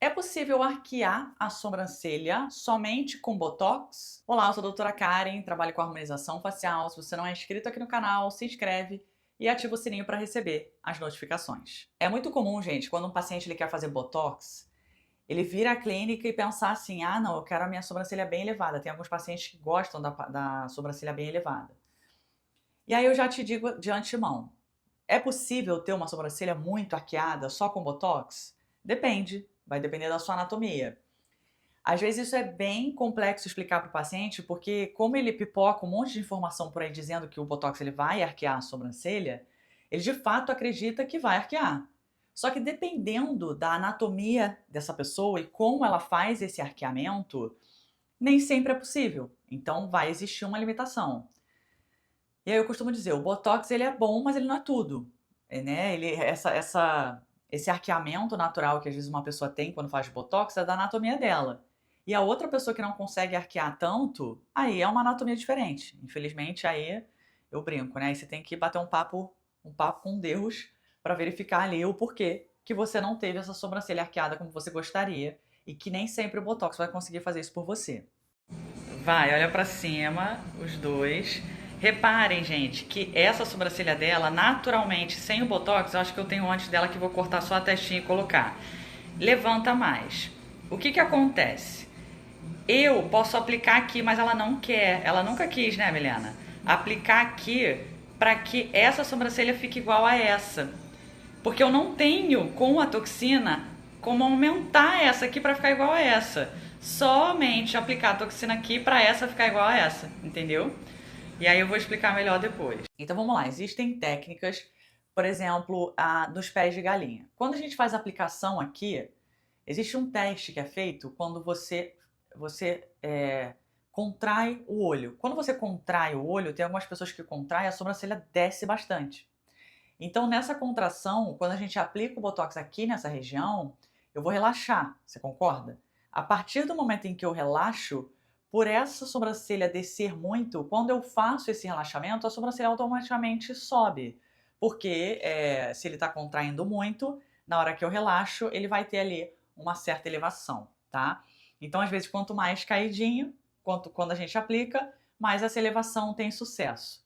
É possível arquear a sobrancelha somente com Botox? Olá, eu sou a doutora Karen, trabalho com harmonização facial. Se você não é inscrito aqui no canal, se inscreve e ativa o sininho para receber as notificações. É muito comum, gente, quando um paciente ele quer fazer Botox, ele vira à clínica e pensar assim, ah não, eu quero a minha sobrancelha bem elevada. Tem alguns pacientes que gostam da sobrancelha bem elevada. E aí eu já te digo de antemão, é possível ter uma sobrancelha muito arqueada só com Botox? Depende, vai depender da sua anatomia. Às vezes isso é bem complexo explicar para o paciente, porque como ele pipoca um monte de informação por aí dizendo que o Botox ele vai arquear a sobrancelha, ele de fato acredita que vai arquear. Só que dependendo da anatomia dessa pessoa e como ela faz esse arqueamento, nem sempre é possível. Então vai existir uma limitação. E aí eu costumo dizer, o Botox ele é bom, mas ele não é tudo. Né? Esse arqueamento natural que às vezes uma pessoa tem quando faz Botox é da anatomia dela. E a outra pessoa que não consegue arquear tanto, aí é uma anatomia diferente. Infelizmente, aí eu brinco, né? Aí você tem que bater um papo com Deus para verificar ali o porquê que você não teve essa sobrancelha arqueada como você gostaria e que nem sempre o Botox vai conseguir fazer isso por você. Vai, olha pra cima, os dois. Reparem, gente, que essa sobrancelha dela, naturalmente, sem o Botox, eu acho que eu tenho antes dela que vou cortar só a testinha e colocar. Levanta mais. O que que acontece? Eu posso aplicar aqui, mas ela não quer. Ela nunca quis, né, Milena? Aplicar aqui para que essa sobrancelha fique igual a essa. Porque eu não tenho, com a toxina, como aumentar essa aqui para ficar igual a essa. Somente aplicar a toxina aqui para essa ficar igual a essa, entendeu? E aí eu vou explicar melhor depois. Então vamos lá, existem técnicas, por exemplo, nos pés de galinha. Quando a gente faz a aplicação aqui, existe um teste que é feito quando você contrai o olho. Quando você contrai o olho, tem algumas pessoas que contraem, a sobrancelha desce bastante. Então, nessa contração, quando a gente aplica o Botox aqui nessa região, eu vou relaxar, você concorda? A partir do momento em que eu relaxo, por essa sobrancelha descer muito, quando eu faço esse relaxamento, a sobrancelha automaticamente sobe. Porque se ele está contraindo muito, na hora que eu relaxo, ele vai ter ali uma certa elevação, tá? Então, às vezes, quanto mais caidinho, quando a gente aplica, mais essa elevação tem sucesso.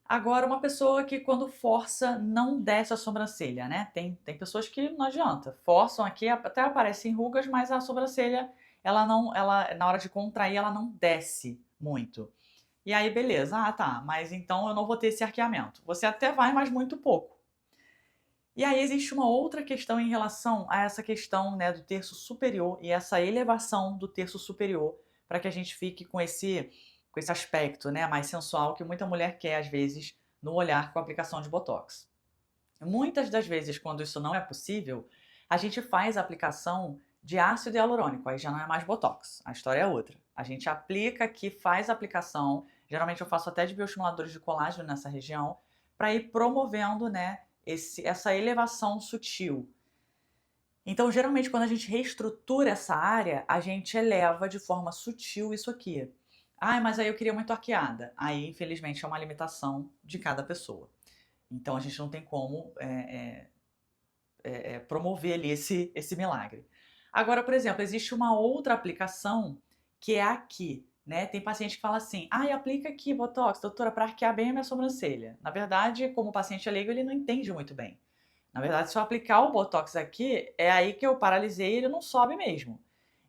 Agora, uma pessoa que quando força não desce a sobrancelha, né? Tem pessoas que não adianta, forçam aqui, até aparecem rugas, mas a sobrancelha, ela na hora de contrair, ela não desce muito. E aí, beleza, ah tá, mas então eu não vou ter esse arqueamento. Você até vai, mas muito pouco. E aí existe uma outra questão em relação a essa questão, né, do terço superior e essa elevação do terço superior para que a gente fique com esse aspecto, né, mais sensual que muita mulher quer às vezes no olhar com a aplicação de botox. Muitas das vezes, quando isso não é possível, a gente faz a aplicação de ácido hialurônico, aí já não é mais botox, a história é outra. A gente aplica aqui, faz a aplicação, geralmente eu faço até de bioestimuladores de colágeno nessa região, para ir promovendo, né, essa elevação sutil. Então, geralmente, quando a gente reestrutura essa área, a gente eleva de forma sutil isso aqui. Ai, mas aí eu queria muito arqueada. Aí, infelizmente, é uma limitação de cada pessoa. Então, a gente não tem como promover ali esse milagre. Agora, por exemplo, existe uma outra aplicação que é aqui. Né? Tem paciente que fala assim, aplica aqui Botox, doutora, para arquear bem a minha sobrancelha. Na verdade, como o paciente é leigo, ele não entende muito bem. Na verdade, se eu aplicar o Botox aqui, é aí que eu paralisei e ele não sobe mesmo.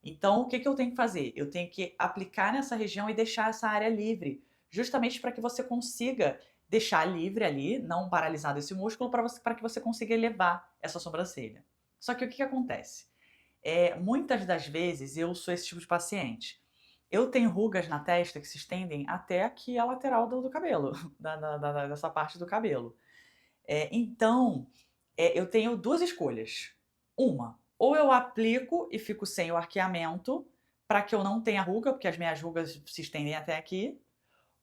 Então, o que eu tenho que fazer? Eu tenho que aplicar nessa região e deixar essa área livre, justamente para que você consiga deixar livre ali, não paralisado esse músculo, para que você consiga elevar essa sobrancelha. Só que o que acontece? Muitas das vezes eu sou esse tipo de paciente. Eu tenho rugas na testa que se estendem até aqui a lateral do cabelo, dessa parte do cabelo. Então, eu tenho duas escolhas. Uma, ou eu aplico e fico sem o arqueamento, para que eu não tenha ruga, porque as minhas rugas se estendem até aqui.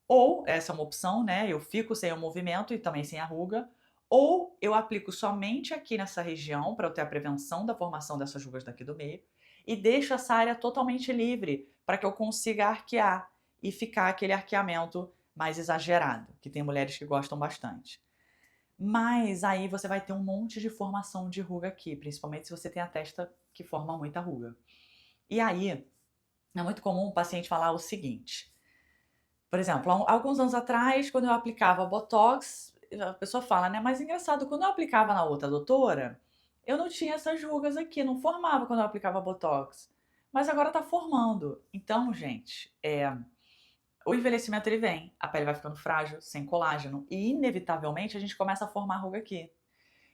Ou, essa é uma opção, né? Eu fico sem o movimento e também sem a ruga. Ou eu aplico somente aqui nessa região, para eu ter a prevenção da formação dessas rugas daqui do meio, e deixo essa área totalmente livre, para que eu consiga arquear e ficar aquele arqueamento mais exagerado, que tem mulheres que gostam bastante. Mas aí você vai ter um monte de formação de ruga aqui, principalmente se você tem a testa que forma muita ruga. E aí, é muito comum o paciente falar o seguinte, por exemplo, há alguns anos atrás, quando eu aplicava Botox, a pessoa fala, né, mas engraçado, quando eu aplicava na outra doutora, eu não tinha essas rugas aqui, não formava quando eu aplicava Botox, mas agora tá formando. Então, gente, o envelhecimento ele vem, a pele vai ficando frágil, sem colágeno, e inevitavelmente a gente começa a formar ruga aqui.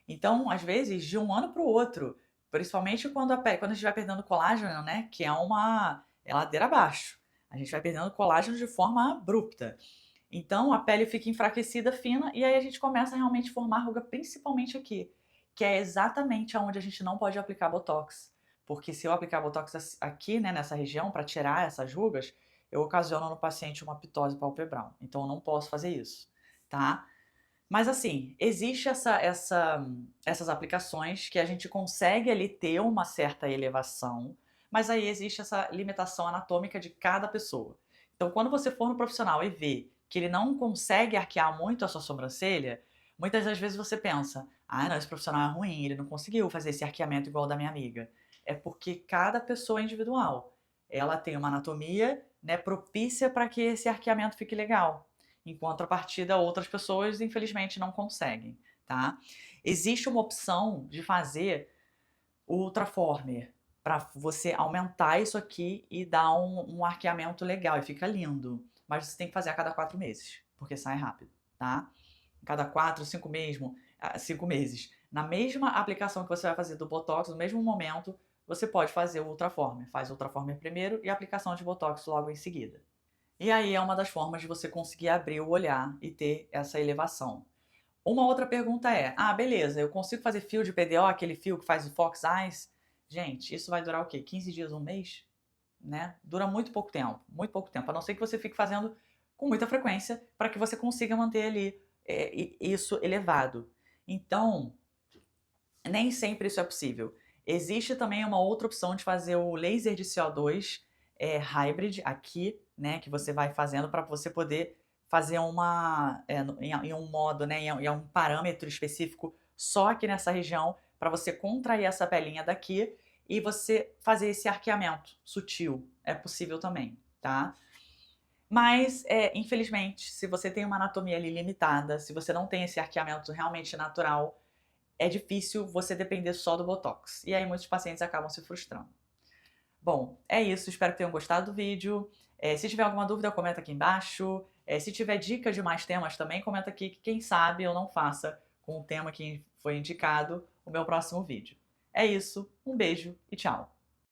Então, às vezes, de um ano para o outro, principalmente quando quando a gente vai perdendo colágeno, né, que é ladeira abaixo. A gente vai perdendo colágeno de forma abrupta. Então, a pele fica enfraquecida, fina, e aí a gente começa a realmente formar ruga, principalmente aqui, que é exatamente onde a gente não pode aplicar Botox. Porque se eu aplicar Botox aqui, né, nessa região, para tirar essas rugas, eu ocasiono no paciente uma ptose palpebral. Então, eu não posso fazer isso, tá? Mas assim, existe essas aplicações que a gente consegue ali ter uma certa elevação, mas aí existe essa limitação anatômica de cada pessoa. Então, quando você for no profissional e vê que ele não consegue arquear muito a sua sobrancelha, muitas das vezes você pensa: ah, não, esse profissional é ruim, ele não conseguiu fazer esse arqueamento igual o da minha amiga. É porque cada pessoa é individual. Ela tem uma anatomia, né, propícia para que esse arqueamento fique legal. Em contrapartida, outras pessoas, infelizmente, não conseguem, tá? Existe uma opção de fazer o Ultraformer para você aumentar isso aqui e dar um arqueamento legal e fica lindo. Mas você tem que fazer a cada 4 meses, porque sai rápido, tá? Cada 4, 5 mesmo, 5 meses. Na mesma aplicação que você vai fazer do Botox, no mesmo momento, você pode fazer o Ultraformer. Faz o Ultraformer primeiro e a aplicação de Botox logo em seguida. E aí é uma das formas de você conseguir abrir o olhar e ter essa elevação. Uma outra pergunta é: ah, beleza, eu consigo fazer fio de PDO, aquele fio que faz o Fox Eyes? Gente, isso vai durar o quê? 15 dias, um mês? Né? Dura muito pouco tempo, a não ser que você fique fazendo com muita frequência para que você consiga manter ali isso elevado. Então, nem sempre isso é possível. Existe também uma outra opção de fazer o laser de CO2 hybrid aqui, né, que você vai fazendo para você poder fazer em um modo, né, em um parâmetro específico só aqui nessa região para você contrair essa pelinha daqui e você fazer esse arqueamento sutil. É possível também, tá? Mas, infelizmente, se você tem uma anatomia ali limitada, se você não tem esse arqueamento realmente natural, é difícil você depender só do Botox. E aí muitos pacientes acabam se frustrando. Bom, é isso. Espero que tenham gostado do vídeo. Se tiver alguma dúvida, comenta aqui embaixo. Se tiver dicas de mais temas também, comenta aqui que quem sabe eu não faça com o tema que foi indicado o meu próximo vídeo. É isso. Um beijo e tchau.